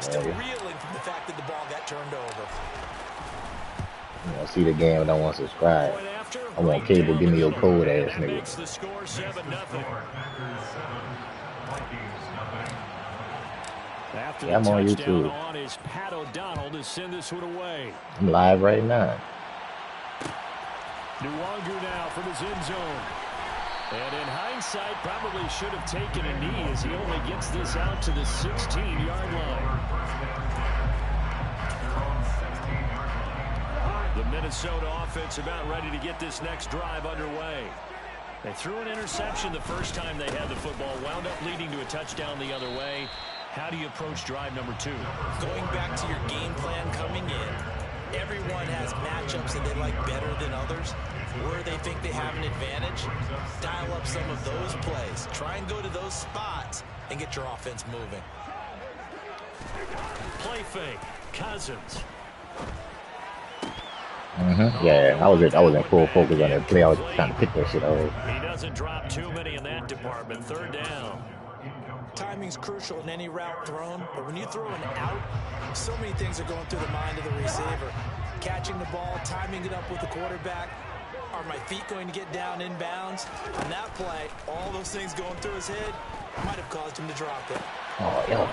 Still reeling from the fact that the ball got turned over. You know, see the game and don't want to subscribe. I want cable. Give me your code, ass nigga. Makes the score 7-0. After Yeah, I'm on YouTube. On is Pat O'Donnell to send this one away. I'm live right now. Nwangu now from his end zone. And in hindsight, probably should have taken a knee as he only gets this out to the 16-yard line. The Minnesota offense about ready to get this next drive underway. They threw an interception the first time they had the football, wound up leading to a touchdown the other way. How do you approach drive number 2? Going back to your game plan coming in, everyone has matchups that they like better than others. Where they think they have an advantage, dial up some of those plays. Try and go to those spots and get your offense moving. Play fake. Cousins. Yeah, I was in full focus on that play. I was trying to pick that shit out. He doesn't drop too many in that department. Third down. Timing's crucial in any route thrown, but when you throw an out, so many things are going through the mind of the receiver. Catching the ball, timing it up with the quarterback. Are my feet going to get down inbounds? On that play, all those things going through his head might have caused him to drop it. Oh, yo,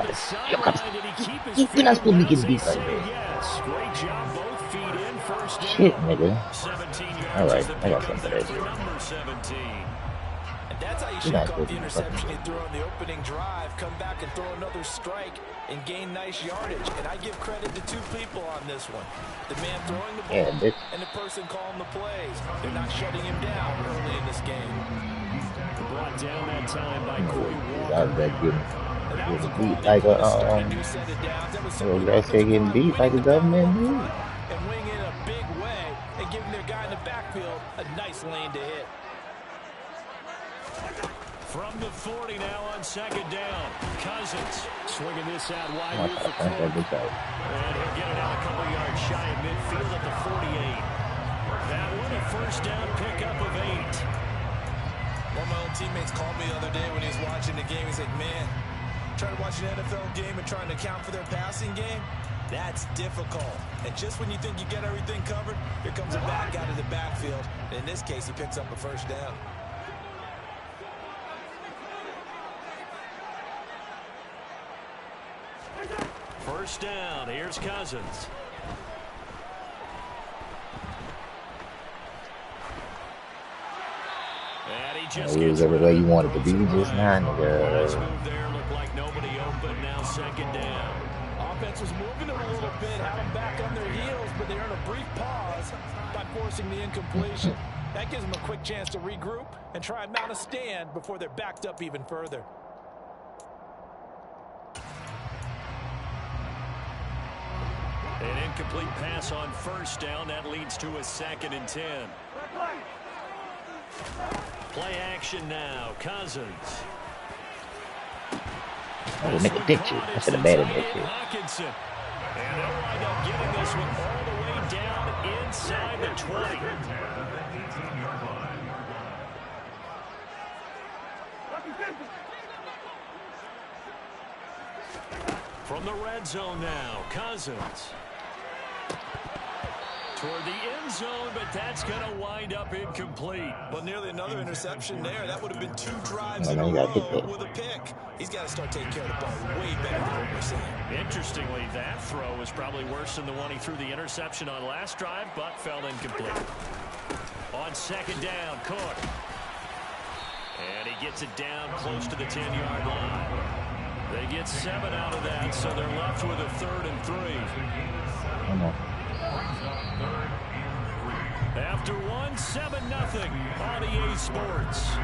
we're not supposed to be getting beat like that. Yes, great job, both feet in, first down. Shit, nigga. 17 yards. All right, I got something for that. Number 17. And that's how you should call the interception you threw on the opening drive. Come back and throw another strike and gain nice yardage. And I give credit to two people on this one. The man throwing the ball and the person calling the plays. They're not shutting him down early in this game. Brought down that time by Corey Walker. That was that good. Getting beat like a guys say getting beat like a government dude. And wing in a big way and giving their guy in the backfield a nice lane to hit. From the 40 now on second down. Cousins swinging this out wide for Cook. And he'll get it out a couple yards shy of midfield at the 48. That one a first down pickup of 8. One of my old teammates called me the other day when he was watching the game. He's like, man, trying to watch an NFL game and trying to account for their passing game, that's difficult. And just when you think you get everything covered, here comes a back out of the backfield. And in this case, he picks up a first down. First down, here's Cousins. And he just it was everywhere you wanted to be just now, nigga. There looked like nobody open. Now second down. Offense was moving them a little bit, had them back on their heels, but they earned a brief pause by forcing the incompletion. That gives them a quick chance to regroup and try and mount a stand before they're backed up even further. An incomplete pass on first down. That leads to a 2nd and 10. Play action now. Cousins. I will make a picture. I should have batted that shit. Hawkinson. And they'll wind up getting this one all the way down inside the 20. From the red zone now, Cousins. Toward the end zone, but that's going to wind up incomplete. Well, nearly another interception there. That would have been 2 drives in a row with a pick. He's got to start taking care of the ball way better than what we're seeing. Interestingly, that throw was probably worse than the one he threw the interception on last drive, but fell incomplete. On second down, Cook. And he gets it down close to the 10-yard line. They get 7 out of that, so they're left with a 3rd and 3. After 1, 7-0 on EA Sports.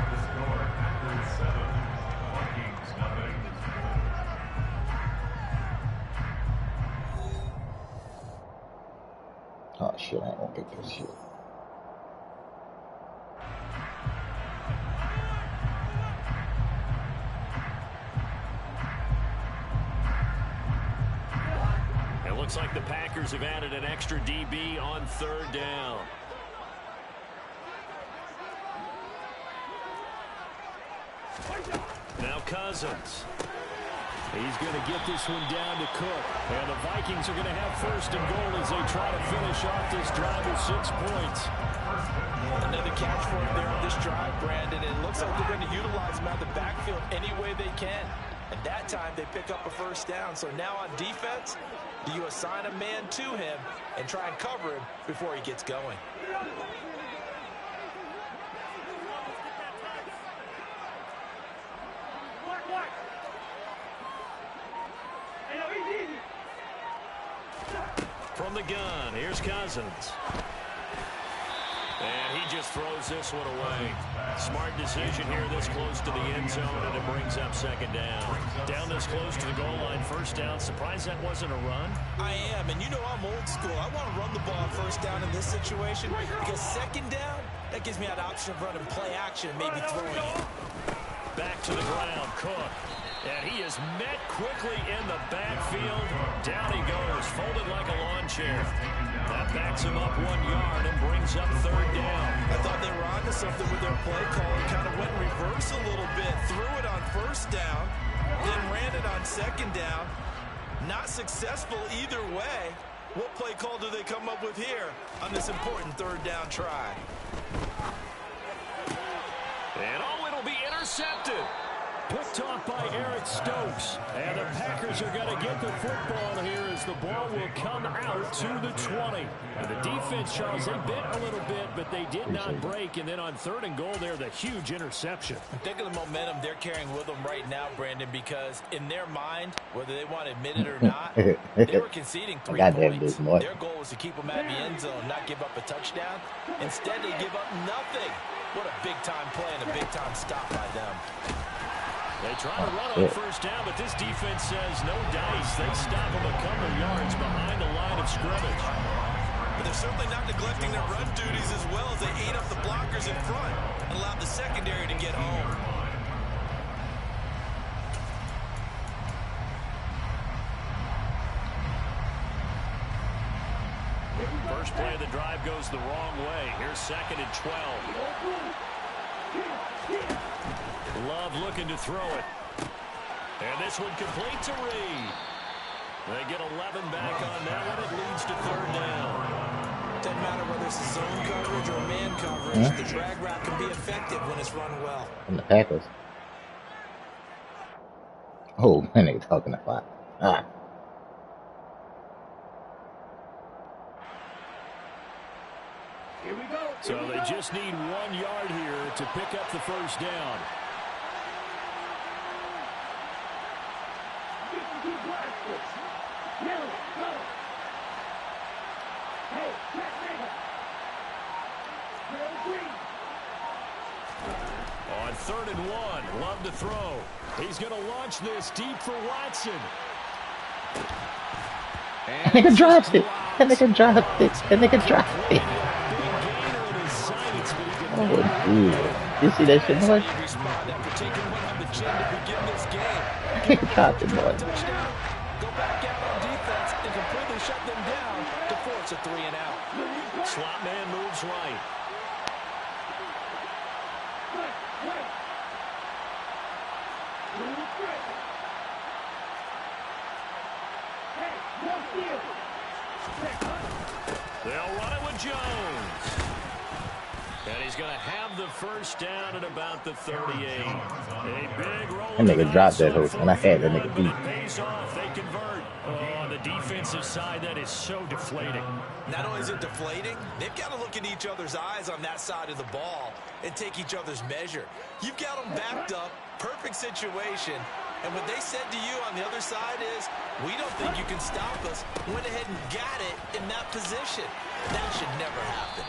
Oh shit, I ain't gonna pick this shit. It looks like the Packers have added an extra DB on 3rd down. Now Cousins. He's going to get this one down to Cook. And the Vikings are going to have first and goal as they try to finish off this drive with 6 points. Another catch for him there on this drive, Brandon. It looks like they're going to utilize him out of the backfield any way they can. And that time they pick up a first down. So now on defense, do you assign a man to him and try and cover him before he gets going? From the gun, here's Cousins. And he just throws this one away. Smart decision here this close to the end zone, and it brings up second down. Down this close to the goal line, first down. Surprised that wasn't a run? I am, and you know I'm old school. I want to run the ball on first down in this situation because second down, that gives me that option of running play action and maybe throwing it. Back to the ground, Cook. And he is met quickly in the backfield. Down he goes, folded like a lawn chair. That backs him up 1 yard and brings up third down. I thought they were onto something with their play call and kind of went in reverse a little bit. Threw it on first down, then ran it on second down. Not successful either way. What play call do they come up with here on this important third down try? And it'll be intercepted. Picked off by Eric Stokes. And the Packers are going to get the football here as the ball will come out to the 20. And the defense, Charles, they bit a little bit, but they did not break. And then on third and goal there, the huge interception. Think of the momentum they're carrying with them right now, Brandon, because in their mind, whether they want to admit it or not, they were conceding 3 points. Their goal was to keep them at the end zone, not give up a touchdown. Instead, they give up nothing. What a big-time play and a big-time stop by them. They try to run on first down, but this defense says no dice. They stop them a couple yards behind the line of scrimmage. But they're certainly not neglecting their run duties as well as they ate up the blockers in front and allowed the secondary to get home. First play of the drive goes the wrong way. Here's second and 12. Love looking to throw it. And this one complete to Reed. They get 11 back on that one. It leads to third down. Doesn't matter whether it's a zone coverage or man coverage. The drag route can be effective when it's run well. From the Packers. Oh, man, they talking about. Here we go. So they just need 1 yard here to pick up the first down. On third and 1, Love to throw. He's going to launch this deep for Watson. And they can drop it. And they can drop it. And they can drop it. Oh, dude. You see that shit, boy? He dropped it, boy. Go back out on defense and completely shut them down to force a 3 and out. Slot man moves right. They'll run it with Jones. And he's going to have the first down at about the 38. A big roll. That nigga dropped that host, and I had that nigga beat. Pays off. They convert. On the defensive side, that is so deflating. Not only is it deflating, they've got to look in each other's eyes on that side of the ball and take each other's measure. You've got them backed up, perfect situation, and what they said to you on the other side is, we don't think you can stop us. Went ahead and got it in that position. That should never happen.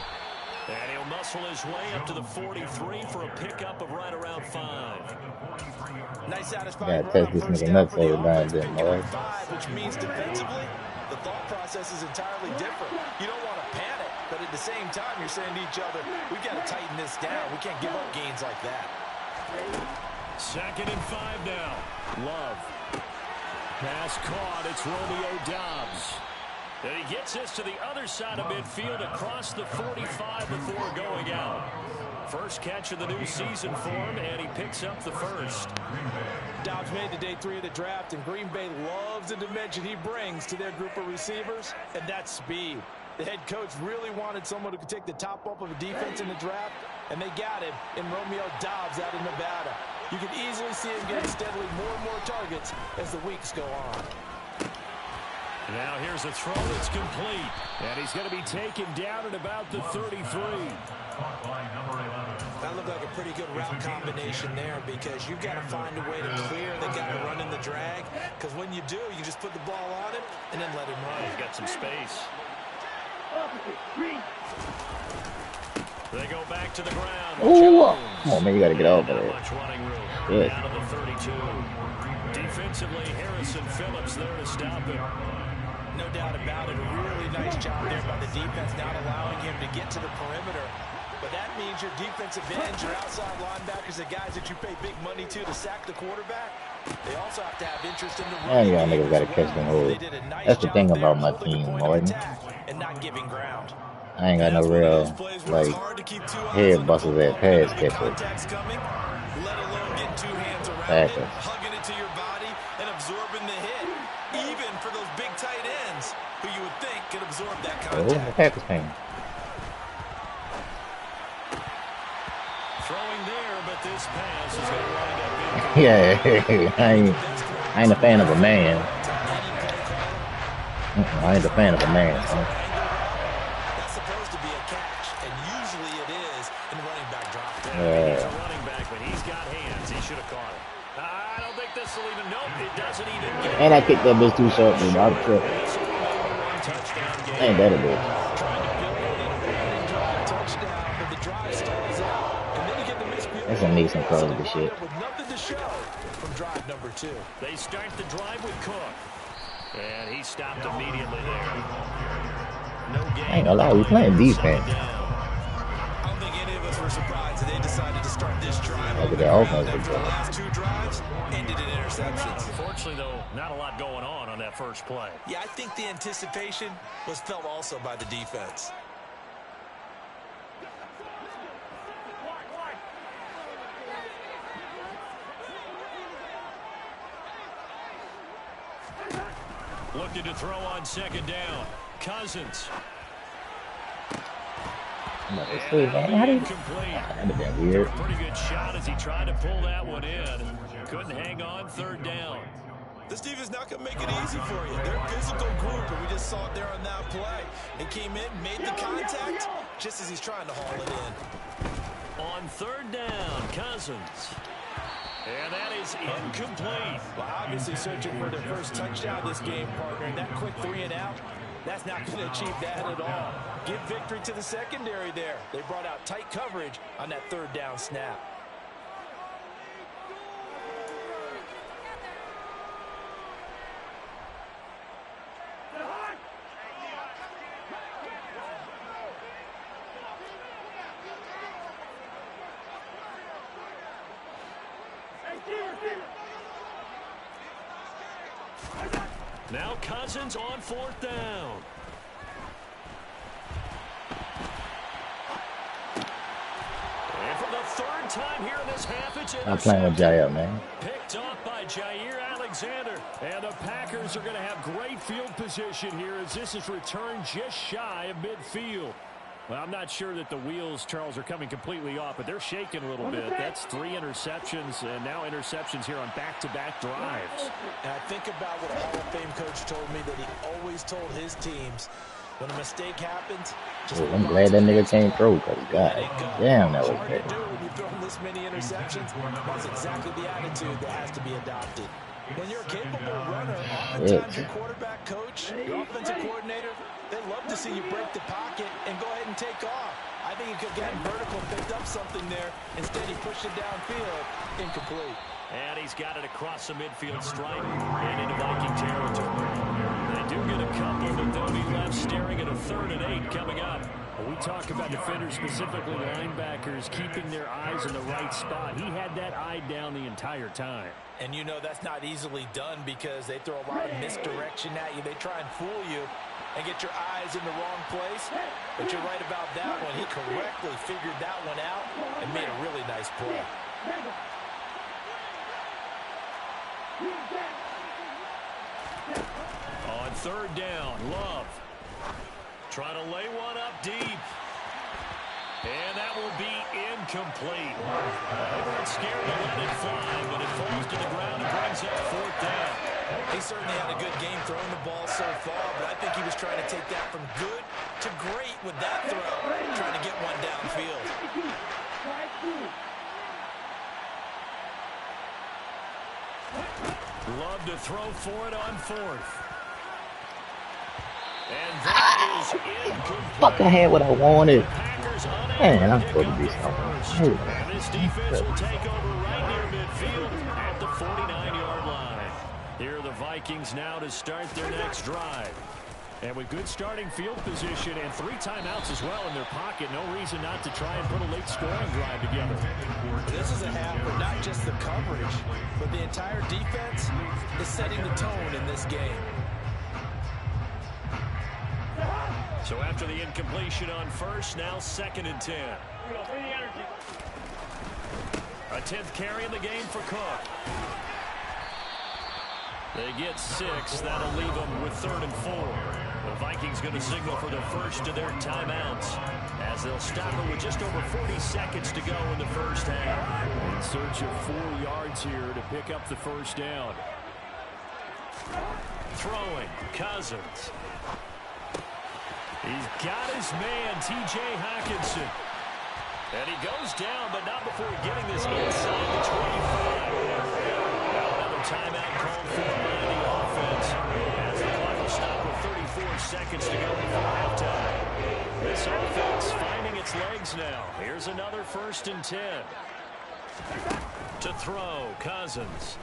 And he'll muscle his way up to the 43 for a pickup of right around 5. Nice satisfying Yeah, take this nigga nuts over down there, boy. Which means defensively, the thought process is entirely different. You don't want to panic, but at the same time, you're saying to each other, we've got to tighten this down. We can't give up gains like that. Second and 5 now. Love. Pass caught. It's Romeo Doubs. And he gets this to the other side of midfield across the 45 before going out. First catch of the new season for him, and he picks up the first. Dobbs made to day 3 of the draft, and Green Bay loves the dimension he brings to their group of receivers, and that's speed. The head coach really wanted someone who could take the top off of a defense in the draft, and they got him in Romeo Dobbs out of Nevada. You can easily see him getting steadily more and more targets as the weeks go on. Now here's a throw that's complete. And he's going to be taken down at about the 33. That looked like a pretty good route combination there because you've got to find a way to clear the guy running the drag. Because when you do, you just put the ball on him and then let him run. He's got some space. They go back to the ground. Ooh, come on, man, you got to get over there. Much running room. Good. Down to the 32. Defensively, Harrison Phillips there to stop him. No doubt about it. A really nice job there by the defense, not allowing him to get to the perimeter. But that means your defensive ends, your outside linebackers, the guys that you pay big money to sack the quarterback, they also have to have interest in the run. Yeah, y'all niggas got to catch them hold. That's the thing about my team, Martin. And not giving ground. I ain't got no real, like, head busters at pass catcher. Let alone getting 2 hands around Packers. it, hugging it to your body, and absorbing the hit. Even for those big tight ends, who you would think could absorb that Oh, contact. the Packers came. Throwing there, but this pass is going to wind up being Yeah, I ain't a fan of a man. I ain't a fan of a man. That's supposed to be a catch, and usually it is in running back drop. He's a running back, but he's got hands. He should have caught it. I don't think this will even. Nope, it doesn't even get. And I kicked that bitch too short, dude. I'm tripping. Touchdown game. Ain't that a bitch? Touchdown, but the drive stalls out, and then you get the miscue. That's some Mason Crosby shit. With nothing to show from drive number 2. They start the drive with Cook. And he stopped immediately there. No game. I ain't gonna lie, we playing defense. I don't think any of us were surprised that they decided to start this drive. Look at that offense. After the last 2 drives, ended in interceptions. Unfortunately, though, not a lot going on that first play. Yeah, I think the anticipation was felt also by the defense. Looking to throw on second down. Cousins. I'm about to say, man, how do you... That'd have been weird. Pretty good shot as he tried to pull that one in. Couldn't hang on third down. This defense not going to make it easy for you. They're a physical group, and we just saw it there on that play. He came in, made the contact, just as he's trying to haul it in. On third down, Cousins. And that is incomplete. Well, obviously searching for their first touchdown this game, partner. And that quick 3 and out, that's not going to achieve that at all. Give victory to the secondary there. They brought out tight coverage on that third down snap. Now Cousins on 4th down. And for the 3rd time here in this half, it's I'm playing with Jair, man. picked off by Jair Alexander. And the Packers are going to have great field position here as this is returned just shy of midfield. Well, I'm not sure that the wheels, Charles, are coming completely off, but they're shaking a little bit. That's 3 interceptions, and now interceptions here on back-to-back drives. And I think about what a Hall of Fame coach told me that he always told his teams, when a mistake happens, just I'm glad that nigga came through, because God damn, that was hard bad. to do when you throw this many interceptions. That's exactly the attitude that has to be adopted. When you're a capable runner, oftentimes your quarterback coach, your offensive coordinator, they love to see you break the pocket and go ahead and take off. I think he could have gotten vertical, picked up something there. Instead, he pushed it downfield, incomplete. And he's got it across the midfield stripe and into Viking territory. They do get a couple, but they'll be left staring at a 3rd and 8 coming up. Well, we talk about defenders, specifically linebackers, keeping their eyes in the right spot. He had that eye down the entire time. And you know that's not easily done because they throw a lot of misdirection at you. They try and fool you and get your eyes in the wrong place. But you're right about that one. He correctly figured that one out and made a really nice play. On third down, Love. Trying to lay one up deep. And that will be incomplete. They weren't scared to let it fly, but it falls to the ground and brings up fourth down. He certainly had a good game throwing the ball so far, but I think he was trying to take that from good to great with that throw, trying to get one downfield. Love to throw for it on fourth. And that is incomplete. Fuck, I had what I wanted. Man, I'm supposed to be something. And this defense will take over right near midfield at the 49-yard line. Here are the Vikings now to start their next drive. And with good starting field position and 3 timeouts as well in their pocket, no reason not to try and put a late scoring drive together. This is a half for not just the coverage, but the entire defense is setting the tone in this game. So after the incompletion on first, now 2nd and 10. A 10th carry in the game for Cook. They get 6. That'll leave them with 3rd and 4. The Vikings going to signal for the first of their timeouts as they'll stop it with just over 40 seconds to go in the first half. In search of 4 yards here to pick up the first down. Throwing, Cousins. He's got his man, T.J. Hockenson. And he goes down, but not before getting this inside the 25. Now another timeout called for by the offense as the clock will stop with 34 seconds to go before halftime. This offense finding its legs now. Here's another 1st and 10. To throw, Cousins.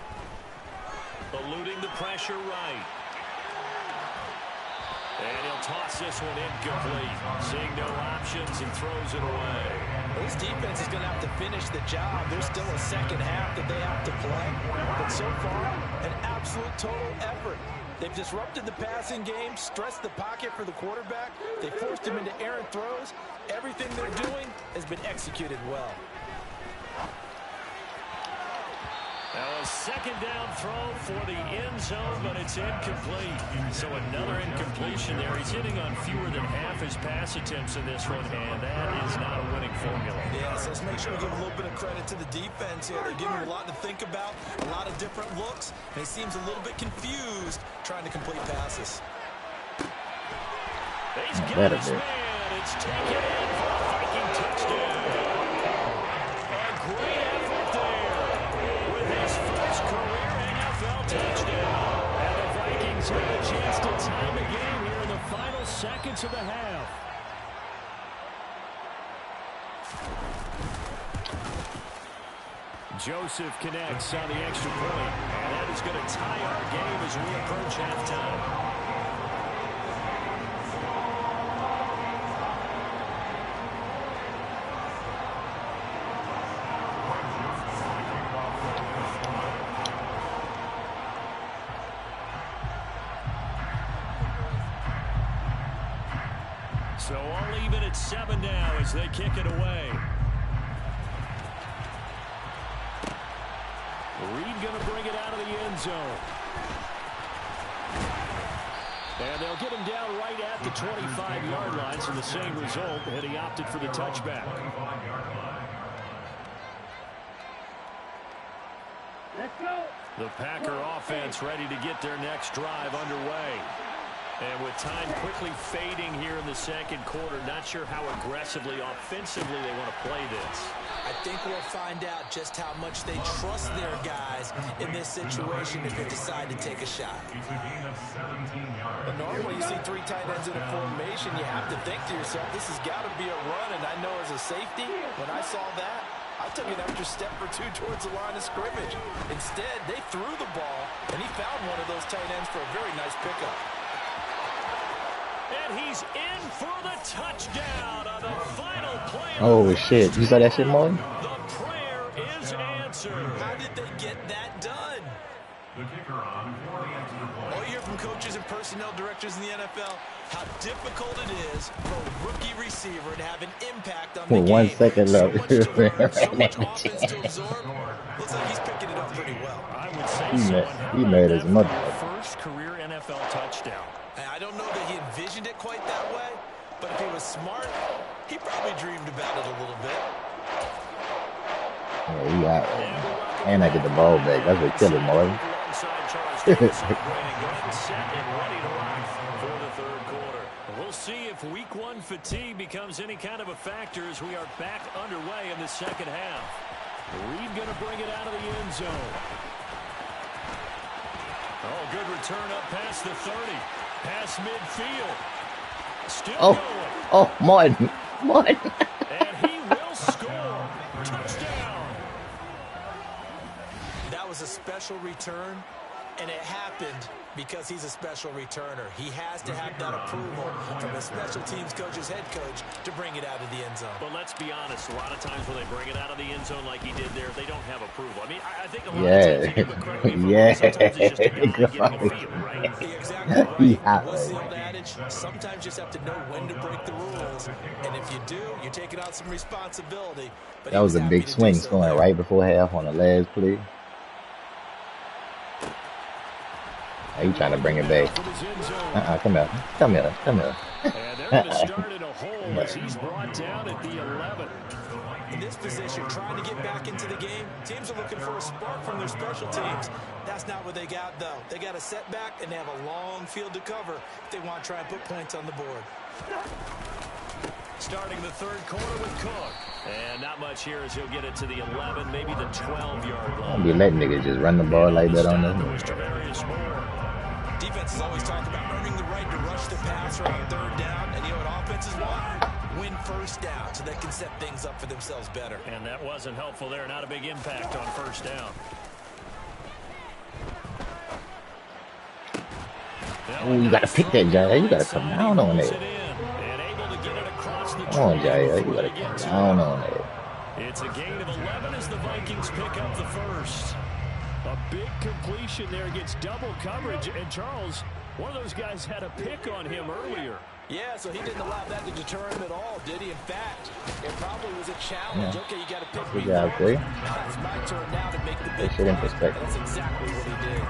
Eluding the pressure right. And he'll toss this one incomplete. Seeing no options and throws it away. This defense is going to have to finish the job. There's still a second half that they have to play. But so far, an absolute total effort. They've disrupted the passing game, stressed the pocket for the quarterback. They forced him into errant throws. Everything they're doing has been executed well. Now a 2nd down throw for the end zone, but it's incomplete. So another incompletion there. He's hitting on fewer than half his pass attempts in this one, and that is not a winning formula. Yeah, so let's make sure we give a little bit of credit to the defense here. They're giving him a lot to think about, a lot of different looks, and he seems a little bit confused trying to complete passes. He's got his man. It's taken in for a Viking touchdown. A great effort there. His first career NFL touchdown. And the Vikings have a chance to tie the game here in the final seconds of the half. Joseph connects on the extra point. And that is going to tie our game as we approach halftime. So all even at 7 now as they kick it away. Reed going to bring it out of the end zone. And they'll get him down right at the 25-yard line, so the same result, and he opted for the touchback. Let's go. The Packer offense ready to get their next drive underway. And with time quickly fading here in the second quarter, not sure how aggressively, offensively they want to play this. I think we'll find out just how much they trust their guys in this situation if they decide to take a shot. But normally you see 3 tight ends in a formation, you have to think to yourself, this has got to be a run, and I know as a safety, when I saw that, I took an extra step or 2 towards the line of scrimmage. Instead, they threw the ball, and he found one of those tight ends for a very nice pickup. And And he's in for the touchdown on the final play. Oh shit! You saw that shit, Martin? The prayer is answered. How did they get that done? All you hear from coaches and personnel directors in the NFL, how difficult it is for a rookie receiver to have an impact on the game. 1 second left. So much to learn, so much offense to absorb. Looks like he's picking it up pretty well. I would say so. He made his mother. First career NFL touchdown. I don't know that he envisioned it quite that way, but if he was smart, he probably dreamed about it a little bit. Yeah, he got it. And I get the ball back. That's what killed him, Martin. We'll see if week one fatigue becomes any kind of a factor as we are back underway in the second half. Reed going to bring it out of the end zone. Oh, good return up past the 30. Past midfield. Still going. Oh, Martin. And he will score. Touchdown. That was a special return, and it happened because he's a special returner. He has to have that approval from the special teams coach's head coach to bring it out of the end zone. But let's be honest, a lot of times when they bring it out of the end zone like he did there, they don't have approval. I mean, I think a lot of times they do, but correct me if I'm wrong, sometimes it's just a guy getting a feel, right? Exactly right. What's the old adage? Sometimes you just have to know when to break the rules, and if you do, you're taking on some responsibility. But that was a big swing scoring right before half on the last play. He trying to bring it back. Come here. And they're going to start in a hole as he's brought down at the 11. In this position, trying to get back into the game, teams are looking for a spark from their special teams. That's not what they got, though. They got a setback, and they have a long field to cover if they want to try and put points on the board. Starting the third quarter with Cook. And not much here as he'll get it to the 11, maybe the 12-yard line. Don't be letting niggas just run the ball like that on them. Defense is always talking about earning the right to rush the passer on third down. And you know what offenses want? Win first down so they can set things up for themselves better. And that wasn't helpful there. Not a big impact on first down. Oh, you got to pick that, Jair. You got to come down on it. Come on, Jair. You got to come down on it. It's a gain of 11 as the Vikings pick up the first. A big completion there against double coverage. And Charles, one of those guys had a pick on him earlier. Yeah, so he didn't allow that to deter him at all, did he? In fact, it probably was a challenge. Yeah. Okay, you got to pick me. Now it's my turn now to make the big play. That's exactly what he did.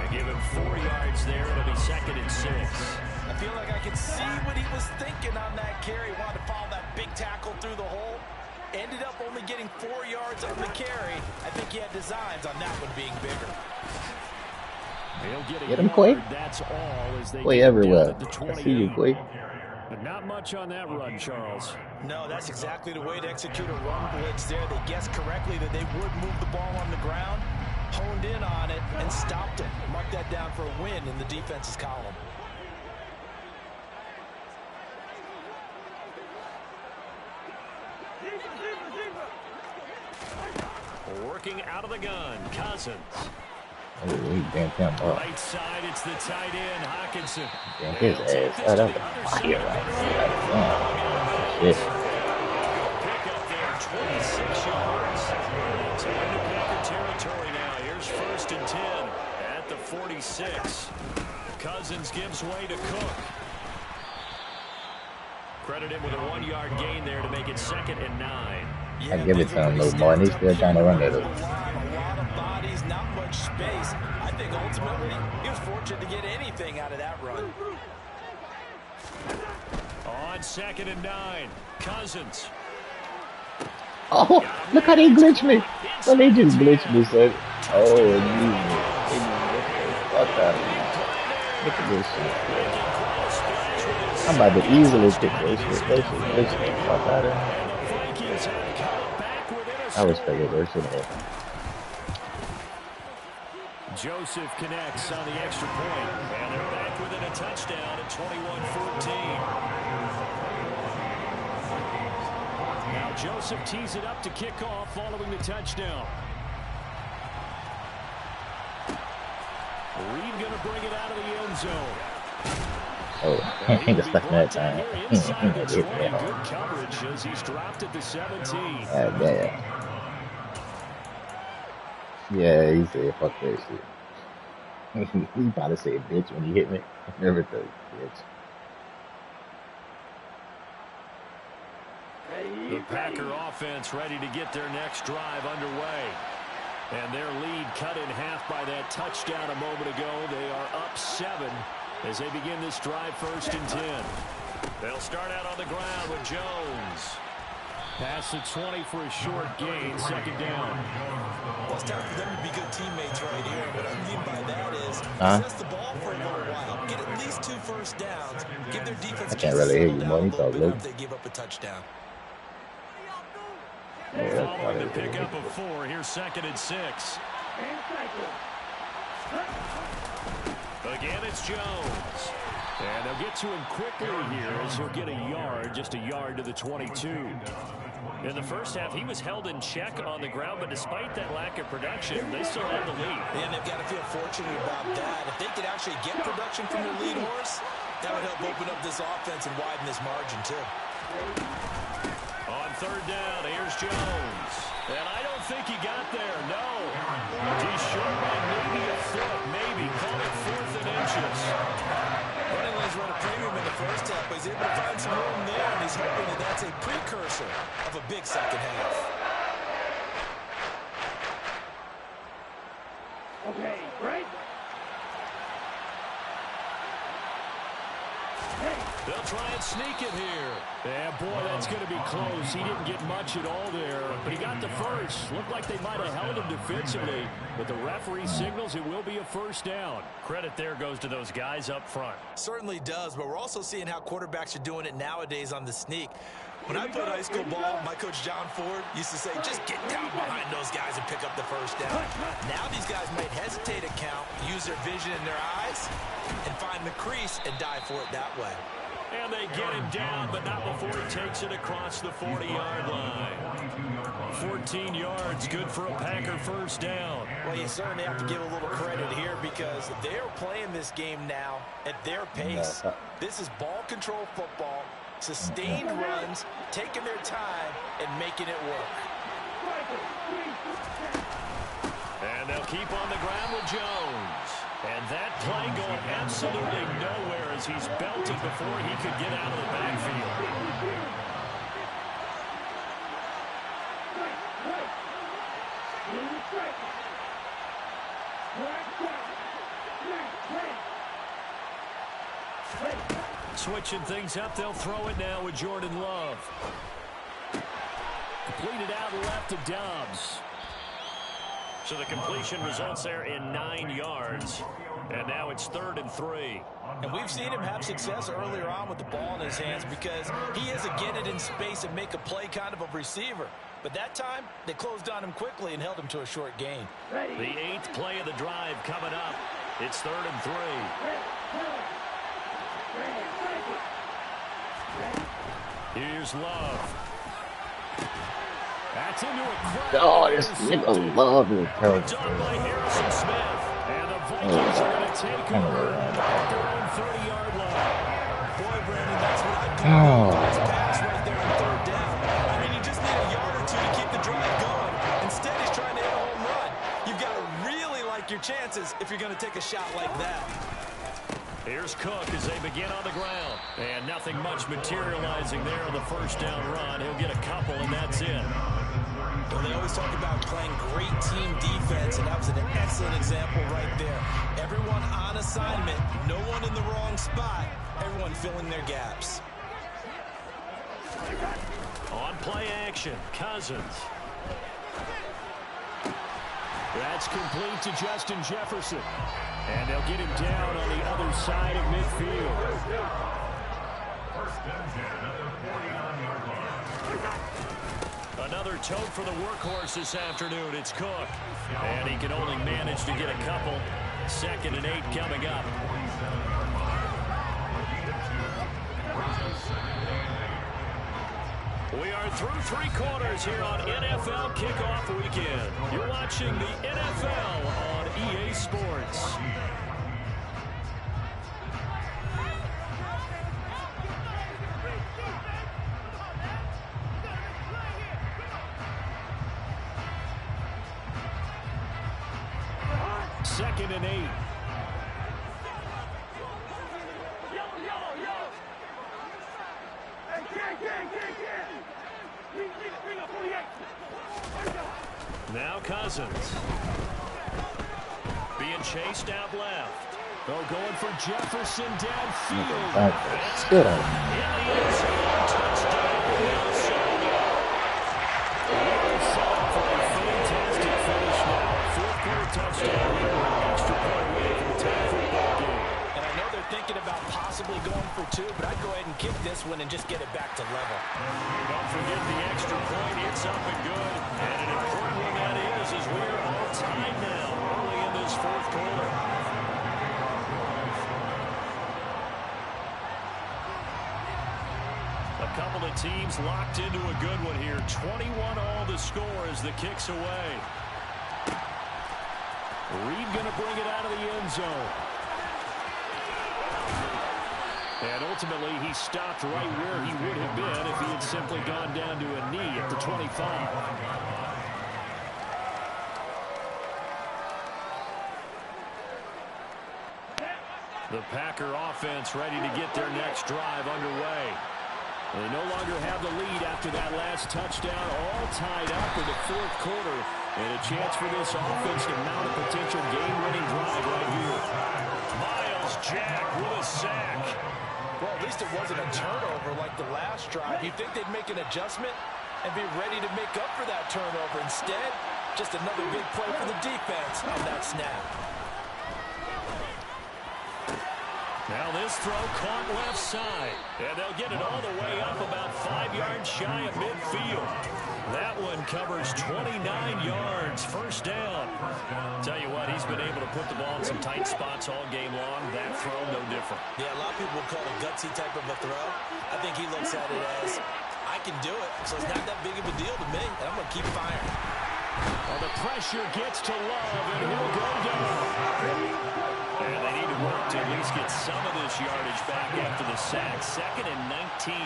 And give him 4 yards there. It'll be 2nd and 6. I feel like I can see what he was thinking on that carry. Wanted to follow that big tackle through the hole. Ended up only getting 4 yards on the carry. I think he had designs on that one being bigger. Get him, Quay. That's all as they Quay everywhere. I see you, Quay. But not much on that run, Charles. No, that's exactly the way to execute a run blitz there. They guessed correctly that they would move the ball on the ground, honed in on it, and stopped it. Mark that down for a win in the defense's column. Working out of the gun, Cousins. Oh, he bent him up. Right side, it's the tight end, Hockenson. Bent his ass. Oh, that's a fire right there. Shit. Pick up there, 26 yards. So into Packer territory now. Here's 1st and 10 at the 46. Cousins gives way to Cook. Credit him with a 1-yard gain there to make it 2nd and 9. I give it to him, little boy, and he's still trying to run it. A lot of bodies, not much space. I think ultimately he was fortunate to get anything out of that run. On 2nd and 9, Cousins. Oh, look how they glitched me. Well, they just glitched me, son. Oh, Jesus. Fuck out of me. Look at this shit. I'm about to easily pick this shit. This shit glitched me. Fuck out of me. I respect it. There's shit. Joseph connects on the extra point. And they're back within a touchdown at 21-14. Now Joseph tees it up to kick off following the touchdown. Reed going to bring it out of the end zone. Oh, He he will was be stuck in that brought down time. here He inside the had to 20. hit me hard. Good coverage as he's dropped at the 17. Damn. Yeah, he said, fuck that shit. He probably said bitch when he hit me. Everything, bitch. The Packer offense ready to get their next drive underway. And their lead cut in half by that touchdown a moment ago. They are up 7 as they begin this drive 1st and 10. They'll start out on the ground with Jones. Pass the 20 for a short gain, 2nd down. Well, it's time for them to be good teammates right here. What I mean by that is Huh? possess the ball for a little while. Get at least 2 first downs. Give their defense I a can't chance to really hear settle you, down man. a You little talk bit low. after they give up a touchdown. Yeah, that's Following the probably really pickup good. of 4, here's 2nd and 6. Again, it's Jones. And they'll get to him quickly here as he'll get a yard, just a yard to the 22. In the first half, he was held in check on the ground, but despite that lack of production, they still had the lead. And they've got to feel fortunate about that. If they could actually get production from their lead horse, that would help open up this offense and widen this margin, too. On 3rd down, here's Jones. And I don't think he got there, no. He's short by maybe a foot, maybe. Call it 4th and inches. Running lanes run a premium in the first half, but he's able to find some room there, and he's hoping that that's a precursor of a big second half. Okay, right? They'll try and sneak it here. Yeah, boy, that's going to be close. He didn't get much at all there, but he got the first. Looked like they might have held him defensively, but the referee signals it will be a 1st down. Credit there goes to those guys up front. Certainly does, but we're also seeing how quarterbacks are doing it nowadays on the sneak. When I played high school ball, my coach John Ford used to say, just get down behind those guys and pick up the first down. Now these guys might hesitate to count, use their vision in their eyes, and find the crease and dive for it that way. And they get him down, but not before he takes it across the 40-yard line. 14 yards, good for a Packer 1st down. Well, you certainly have to give a little credit here because they're playing this game now at their pace. This is ball control football, sustained runs, taking their time, and making it work. And they'll keep on the ground with Jones. And that play going absolutely nowhere as he's belted before he could get out of the backfield. Switching things up, they'll throw it now with Jordan Love. Completed out left to Dobbs. So the completion results there in 9 yards. And now it's 3rd and 3. And we've seen him have success earlier on with the ball in his hands because he is a get it in space and make a play kind of a receiver. But that time, they closed on him quickly and held him to a short gain. The 8th play of the drive coming up. It's 3rd and 3. Here's Love. That's into a crowd. Oh, this nigga love this coach. Done by Harrison Smith. And the Vikings are going to take over at their own 30-yard line. Boy, Brandon, that's what I call a pass right there on 3rd down. I mean, you just need a yard or 2 to keep the drive going. Instead, he's trying to hit a home run. You've got to really like your chances if you're going to take a shot like that. Here's Cook as they begin on the ground. And nothing much materializing there on the 1st down run. He'll get a couple, and that's it. Well, they always talk about playing great team defense, and that was an excellent example right there. Everyone on assignment, no one in the wrong spot, everyone filling their gaps. On play action, Cousins. That's complete to Justin Jefferson. And they'll get him down on the other side of midfield. Another tote for the workhorse this afternoon. It's Cook. And he can only manage to get a couple. 2nd and 8 coming up. We are through 3 quarters here on NFL Kickoff Weekend. You're watching the NFL on EA Sports. 2nd and 8. Now Cousins. Being chased out left. They're going for Jefferson downfield. That's good. In the end zone, touchdown, Minnesota. Set up for a fantastic finish now. Fourth quarter touchdown here. Extra point away from the tie football game. And I know they're thinking about possibly going for 2, but I'd go ahead and kick this one and just get it back to level. Don't forget the extra point. It's up and good. And an important one that is as we are all tied now early in this fourth quarter. A couple of teams locked into a good one here. 21 all the score as the kick's away. Reed going to bring it out of the end zone. And ultimately, he stopped right where he would have been if he had simply gone down to a knee at the 25. The Packer offense ready to get their next drive underway. They no longer have the lead after that last touchdown, all tied up in the fourth quarter. And a chance for this offense to mount a potential game-winning drive right here. Miles Jack with a sack. Well, at least it wasn't a turnover like the last drive. You'd think they'd make an adjustment and be ready to make up for that turnover. Instead, just another big play for the defense on that snap. Now this throw caught left side. And they'll get it all the way up about 5 yards shy of midfield. That one covers 29 yards. First down. Tell you what, he's been able to put the ball in some tight spots all game long. That throw, no different. Yeah, a lot of people would call it a gutsy type of a throw. I think he looks at it as, I can do it, so it's not that big of a deal to me, and I'm going to keep firing. Well, the pressure gets to Love, and he'll go down. And they need to work to at least get some of this yardage back after the sack. 2nd and 19.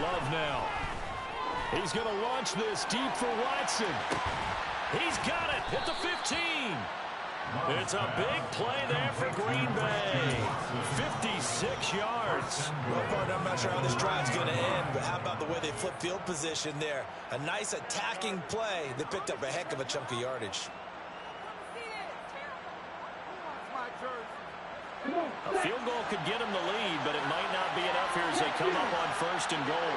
Love now. He's going to launch this deep for Watson. He's got it at the 15. It's a big play there for Green Bay. 56 yards. Well, partner, I'm not sure how this drive's going to end, but how about the way they flip field position there? A nice attacking play. They picked up a heck of a chunk of yardage. A field goal could get them the lead, but it might not be enough here as they come up on 1st and goal.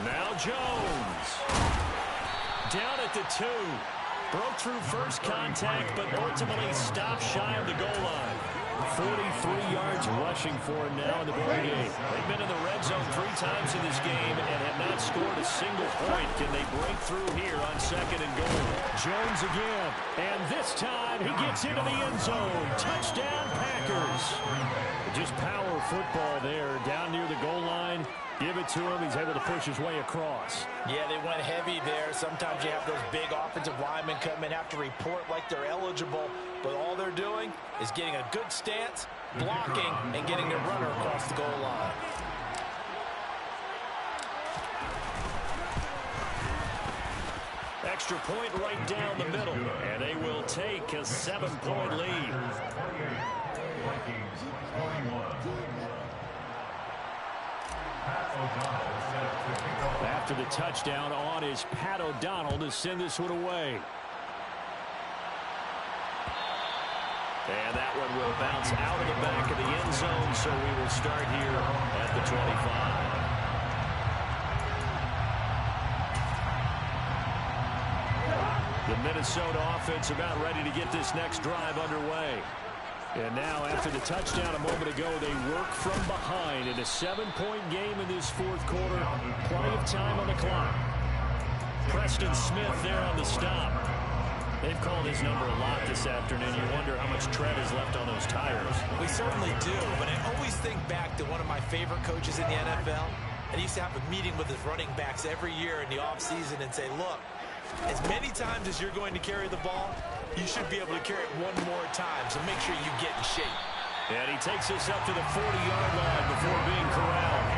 Now Jones. Down at the 2. Broke through first contact, but ultimately stopped shy of the goal line. 43 yards rushing for him now in the ball game. They've been in the red zone 3 times in this game and have not scored a single point. Can they break through here on 2nd and goal? Jones again, and this time he gets into the end zone. Touchdown, Packers. Just power football there, down near the goal line. Give it to him. He's able to push his way across. Yeah, they went heavy there. Sometimes you have those big offensive linemen come in, have to report like they're eligible, but all they're doing is getting a good stance, blocking, and getting their runner across the goal line. Extra point right down the middle, and they will take a 7-point lead. After the touchdown on is Pat O'Donnell to send this one away. And that one will bounce out of the back of the end zone, so we will start here at the 25. The Minnesota offense about ready to get this next drive underway. And now, after the touchdown a moment ago, they work from behind in a 7-point game in this fourth quarter. Plenty of time on the clock. Preston Smith there on the stop. They've called his number a lot this afternoon. You wonder how much tread is left on those tires. We certainly do, but I always think back to one of my favorite coaches in the NFL. And he used to have a meeting with his running backs every year in the offseason and say, look, as many times as you're going to carry the ball, you should be able to carry it one more time, so make sure you get in shape. And he takes us up to the 40-yard line before being corralled.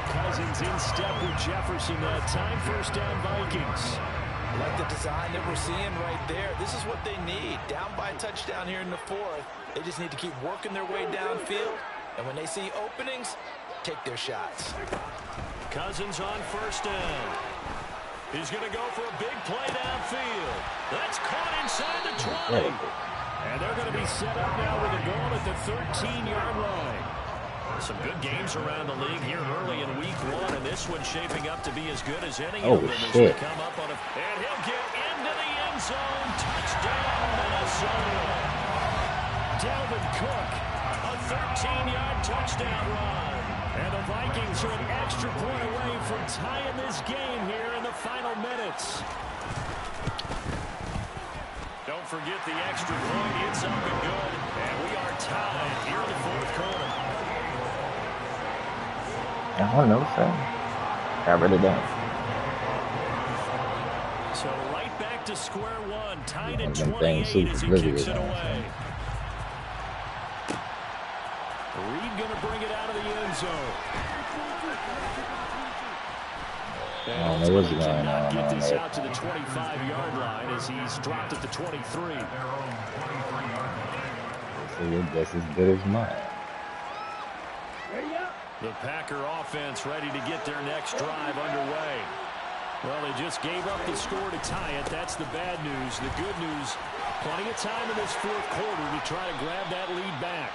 Cousins in step with Jefferson that time. First down, Vikings. I like the design that we're seeing right there. This is what they need. Down by a touchdown here in the fourth. They just need to keep working their way downfield. And when they see openings, take their shots. Cousins on first down. He's going to go for a big play downfield. That's caught inside the 20. And they're going to be set up now with a ball at the 13-yard line. Some good games around the league here early in week one, and this one's shaping up to be as good as any of them as we come up on a... And he'll get into the end zone. Touchdown, Minnesota. Dalvin Cook, a 13-yard touchdown run. And the Vikings are an extra point away from tying this game here in the final minutes. Don't forget the extra point. It's up and good. And we are tied here in the fourth quarter. I don't know, son. I really don't. So right back to square one. Tied at 28 as he kicks it away. Reed going to bring it out of the end zone. I don't know what's going on. Get this out to the 25-yard line as he's dropped at the 23. That's as good as mine. The Packer offense ready to get their next drive underway. Well, they just gave up the score to tie it. That's the bad news. The good news, plenty of time in this fourth quarter to try to grab that lead back.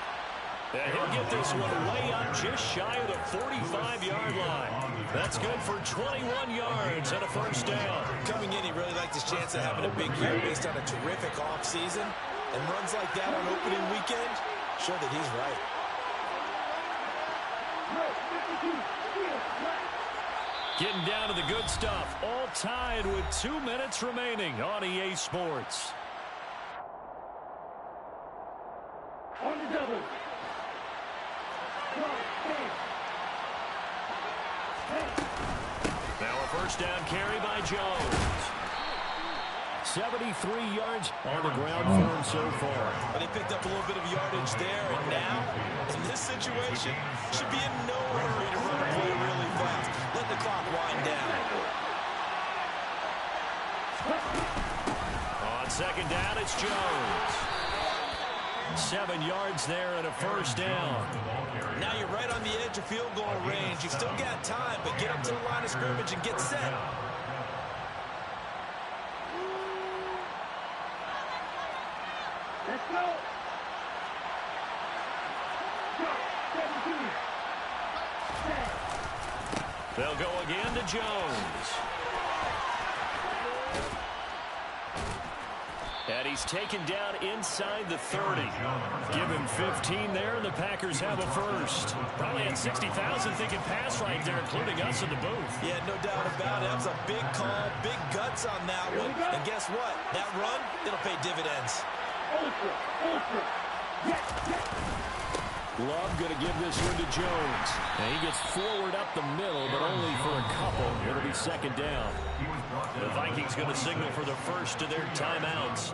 And he'll get this one way up just shy of the 45-yard line. That's good for 21 yards and a first down. Coming in, he really liked his chance of having a big year based on a terrific offseason. And runs like that on opening weekend show that he's right. Getting down to the good stuff. All tied with 2 minutes remaining on EA Sports. On the double. Now a first down carry by Jones. 73 yards on the ground for him so far. But he picked up a little bit of yardage there, and now, in this situation, should be in no hurry to run the play really fast. Let the clock wind down. On second down, it's Jones. 7 yards there and a first down. Now you're right on the edge of field goal range. You've still got time, but get up to the line of scrimmage and get set. Let's go. They'll go again to Jones. And he's taken down inside the 30. Give him 15 there, and the Packers have a first. Probably had 60,000 thinking pass right there, including us in the booth. Yeah, no doubt about it. That was a big call, big guts on that one. And guess what? That run, it'll pay dividends. Love going to give this one to Jones. And he gets forward up the middle, but only for a couple. It'll be second down. The Vikings going to signal for the first of their timeouts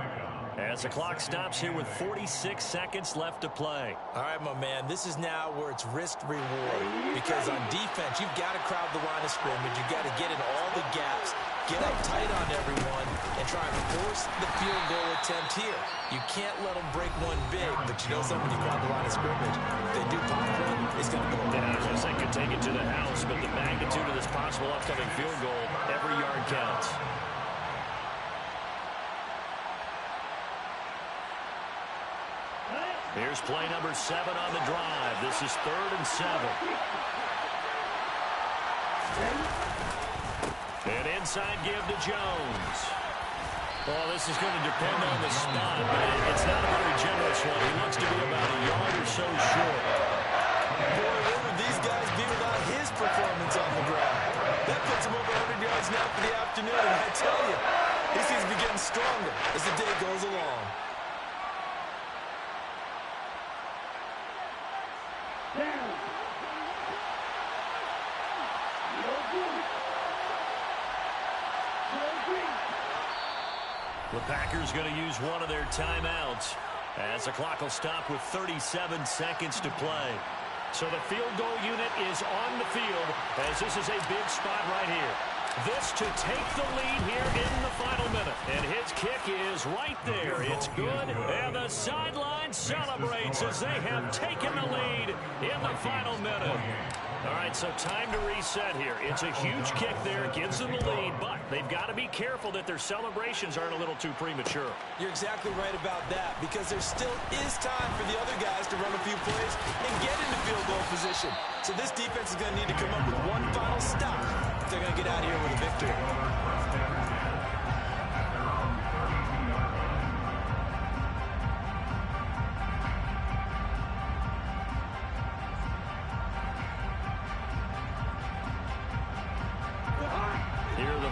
as the clock stops here with 46 seconds left to play. All right, my man, this is now where it's risk-reward. Because on defense, you've got to crowd the line of scrimmage. You've got to get in all the gaps, get up tight on everyone, and try and force the field goal attempt here. You can't let them break one big, but you know something, when you crowd the line of scrimmage, if they do pop one, it's going to go down. I was going to say, could take it to the house, but the magnitude of this possible upcoming field goal, every yard counts. Here's play number 7 on the drive. This is 3rd and 7. And inside give to Jones. Well, this is going to depend on the spot, but it's not a very generous one. He looks to be about a yard or so short. Boy, where would these guys be without his performance on the ground? That puts him over 100 yards now for the afternoon, and I tell you, he seems to be getting stronger as the day goes along. The Packers going to use one of their timeouts. As the clock will stop with 37 seconds to play. So the field goal unit is on the field as this is a big spot right here. This to take the lead here in the final minute. And his kick is right there. It's good. And the sideline celebrates as they have taken the lead in the final minute. All right, so time to reset here. It's a huge kick there. Gives them the lead, but they've got to be careful that their celebrations aren't a little too premature. You're exactly right about that because there still is time for the other guys to run a few plays and get into field goal position. So this defense is going to need to come up with one final stop if they're going to get out of here with a victory.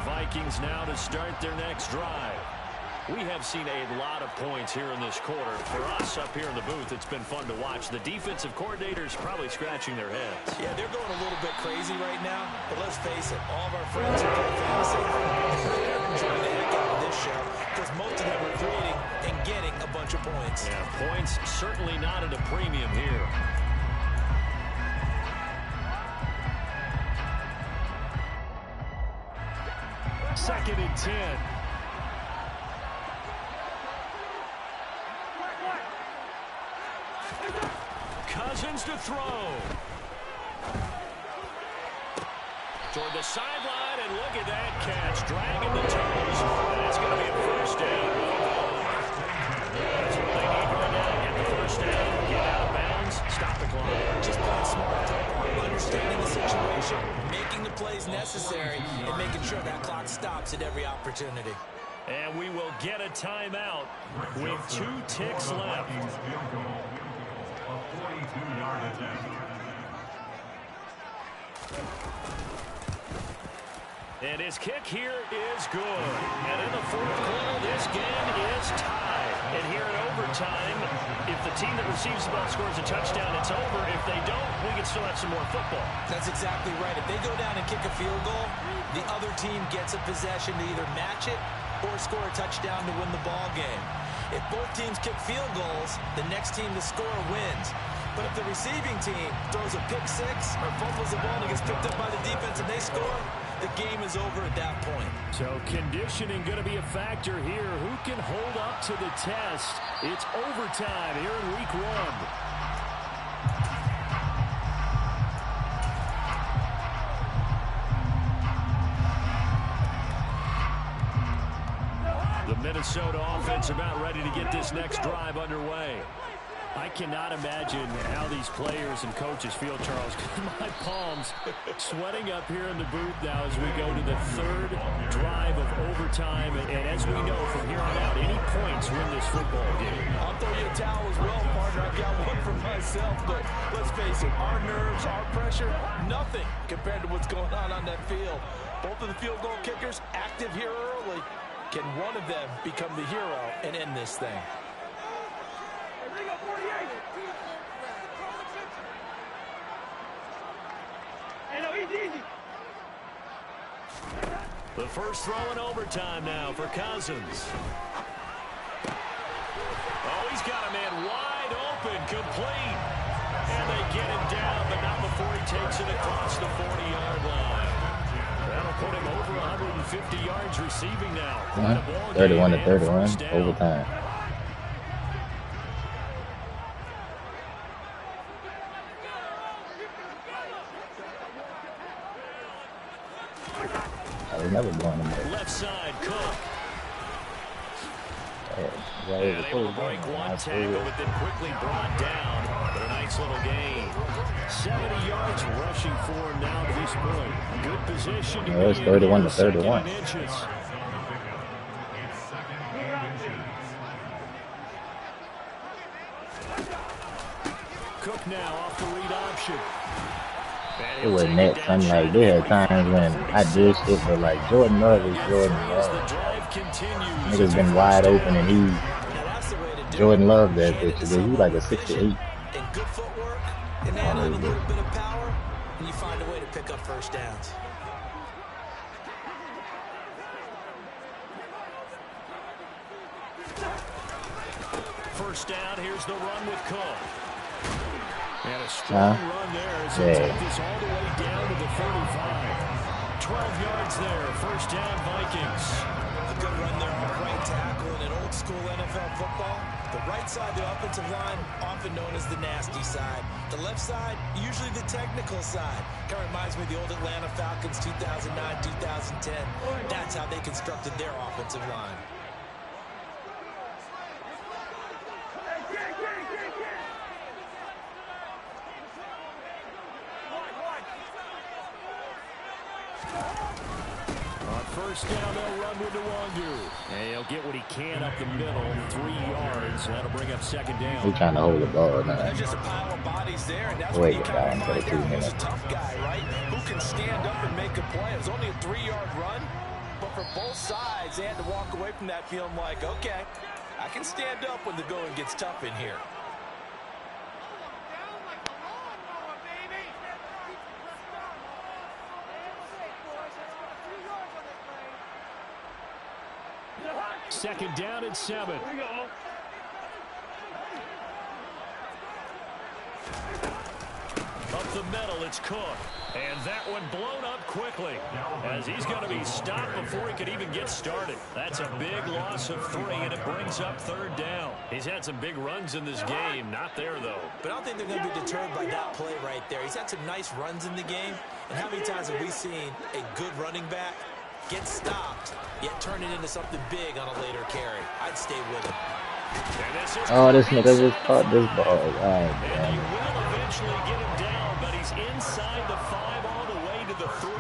Vikings now to start their next drive. We have seen a lot of points here in this quarter. For us up here in the booth, it's been fun to watch. The defensive coordinators probably scratching their heads. Yeah, they're going a little bit crazy right now, but let's face it, all of our friends who play fantasy, they're enjoying the heck out of this show because most of them are creating and getting a bunch of points. Yeah, points certainly not at a premium here. Second and 10. Cousins to throw. Toward the sideline, and look at that catch. Dragging the toes. And it's going to be a first down. That's what they need right now. Get the first down, get out of bounds, stop the clock. Just playing smart. Understanding the situation, making the plays necessary, and making sure that clock stops at every opportunity. And we will get a timeout with 2 ticks left. And his kick here is good. And in the fourth quarter, this game is tied. And here in overtime, if the team that receives the ball scores a touchdown, it's over. If they don't, we can still have some more football. That's exactly right. If they go down and kick a field goal, the other team gets a possession to either match it or score a touchdown to win the ball game. If both teams kick field goals, the next team to score wins. But if the receiving team throws a pick six or fumbles the ball and it gets picked up by the defense and they score, the game is over at that point. So conditioning going to be a factor here. Who can hold up to the test? It's overtime here in week 1. The Minnesota offense about ready to get this next drive underway. I cannot imagine how these players and coaches feel, Charles. My palms sweating up here in the booth now as we go to the third drive of overtime. And as we know from here on out, any points win this football game. I'll throw you a towel as well, partner. I've got one for myself. But let's face it, our nerves, our pressure, nothing compared to what's going on that field. Both of the field goal kickers active here early. Can one of them become the hero and end this thing? The first throw in overtime now for Cousins. Oh, he's got a man wide open, complete. And they get him down, but not before he takes it across the 40-yard line. That'll put him over 150 yards receiving now. 31-31, overtime. Never going to make. Left side, Cook. Yeah, and able to break one tackle, but then quickly brought down. But a nice little gain. 70 yards rushing for him now to this point. Good position. Yeah, it's 31-31. Cook now off the read option. It was next. I'm like, there had times when I did shit, but like Jordan Love is Jordan Love. Niggas been wide open and he Jordan Love that bitch. He like a 68. And good footwork, and add a little bit of power, and you find a way to pick up first downs. first down. Here's the run with Cook. And a strong run there as he take this all the way down to the 35. 12 yards there. First down, Vikings. A good run there off right tackle in an old school NFL football. The right side of the offensive line, often known as the nasty side. The left side, usually the technical side. Kind of reminds me of the old Atlanta Falcons 2009, 2010. That's how they constructed their offensive line. First down, they'll run with Nwangu. And he'll get what he can up the middle, 3 yards. That'll bring up second down. He's trying to hold the ball now. There's just a pile of bodies there, and that's when you kind of find out who's a tough guy, right? Who can stand up and make a play. It was only a 3-yard run, but for both sides, they had to walk away from that feeling like, okay, I can stand up when the going gets tough in here. Second down and 7. Up the middle, it's Cook. And that one blown up quickly as he's going to be stopped before he could even get started. That's a big loss of 3, and it brings up third down. He's had some big runs in this game. Not there, though. But I don't think they're going to be deterred by that play right there. He's had some nice runs in the game. And how many times have we seen a good running back get stopped, yet turn it into something big on a later carry? I'd stay with him. Oh, this nigga just caught this ball. Oh, and man. he will eventually get him down, but he's inside the 5 all the way to the 3.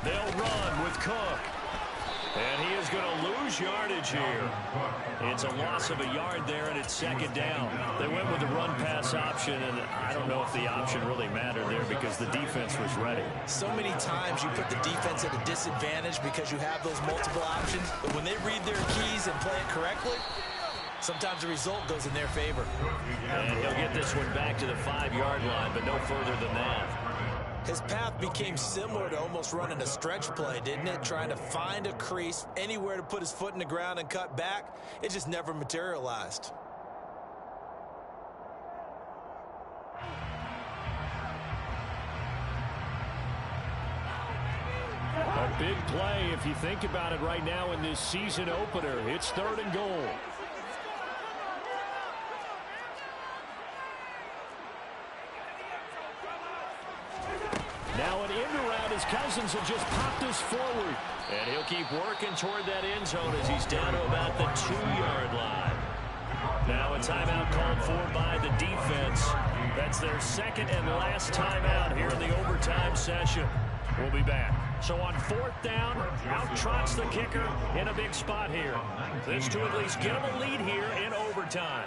They'll run with Cook. And he is going to lose yardage here. It's a loss of a yard there, and it's second down. They went with the run-pass option, and I don't know if the option really mattered there because the defense was ready. So many times you put the defense at a disadvantage because you have those multiple options, but when they read their keys and play it correctly, sometimes the result goes in their favor. And he'll get this one back to the 5-yard line, but no further than that. His path became similar to almost running a stretch play, didn't it? Trying to find a crease, anywhere to put his foot in the ground and cut back. It just never materialized. A big play if you think about it right now in this season opener. It's 3rd and goal. Now an end around as Cousins will just pop this forward. And he'll keep working toward that end zone as he's down to about the 2-yard line. Now a timeout called for by the defense. That's their second and last timeout here in the overtime session. We'll be back. So on 4th down, out trots the kicker in a big spot here. This to at least get him a lead here in overtime.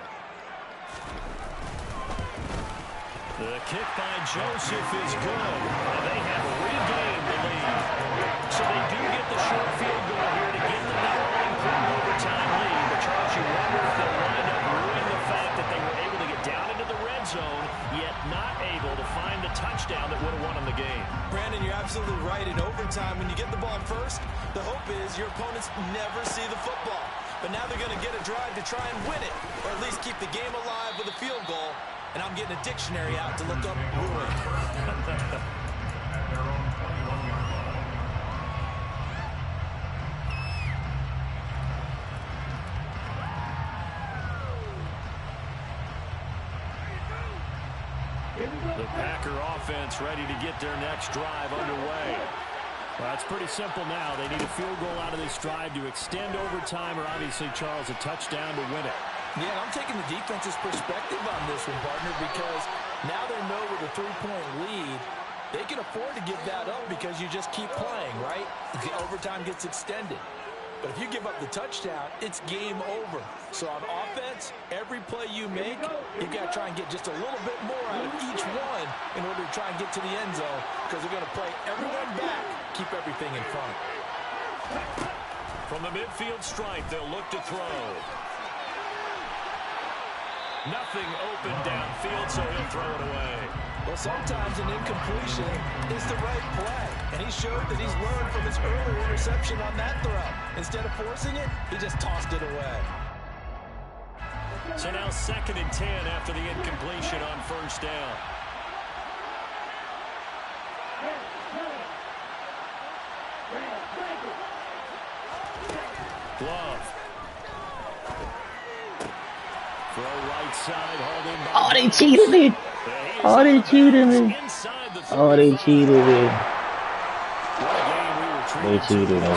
The kick by Joseph is good, and they have regained the lead. So they do get the short field goal here to get the now all-important overtime lead. But Charles, you wonder if they'll wind up ruining the fact that they were able to get down into the red zone, yet not able to find the touchdown that would have won them the game. Brandon, you're absolutely right. In overtime, when you get the ball first, the hope is your opponents never see the football. But now they're going to get a drive to try and win it, or at least keep the game alive with a field goal. And I'm getting a dictionary out to look up ruined. The Packer offense ready to get their next drive underway. Well, it's pretty simple now. They need a field goal out of this drive to extend overtime, or obviously, Charles, a touchdown to win it. Yeah, I'm taking the defense's perspective on this one, partner, because now they know with a 3-point lead, they can afford to give that up because you just keep playing, right? The overtime gets extended. But if you give up the touchdown, it's game over. So on offense, every play you make, you've got to try and get just a little bit more out of each one in order to try and get to the end zone because they're going to play everyone back, keep everything in front. From the midfield stripe, they'll look to throw. Nothing open downfield, so he'll throw it away. Well, sometimes an incompletion is the right play. And he showed that he's learned from his earlier interception on that throw. Instead of forcing it, he just tossed it away. So now 2nd and 10 after the incompletion on first down. Love. Throw right side, holding by. Oh, they cheated me. Oh, they cheated me. Oh, they cheated me. They cheated me. On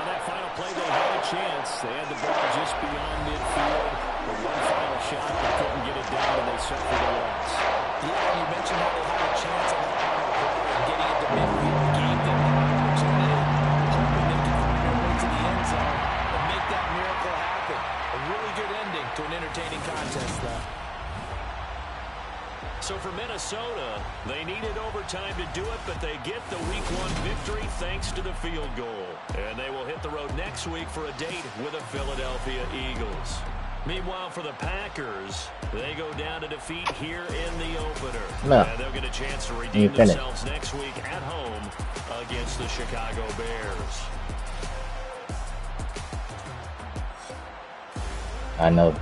that final play, they had a chance. They had the ball just beyond midfield. But one final shot, they couldn't get it down, and they suffered a loss. Yeah, you mentioned how they had a chance on that final play and getting it to midfield. Gave them an opportunity, hoping they could find their way to the end zone and make that miracle happen. A really good ending to an entertaining contest, though. So for Minnesota, they needed overtime to do it, but they get the Week 1 victory thanks to the field goal. And they will hit the road next week for a date with the Philadelphia Eagles. Meanwhile, for the Packers, they go down to defeat here in the opener. No. And they'll get a chance to redeem themselves next week at home against the Chicago Bears. I know.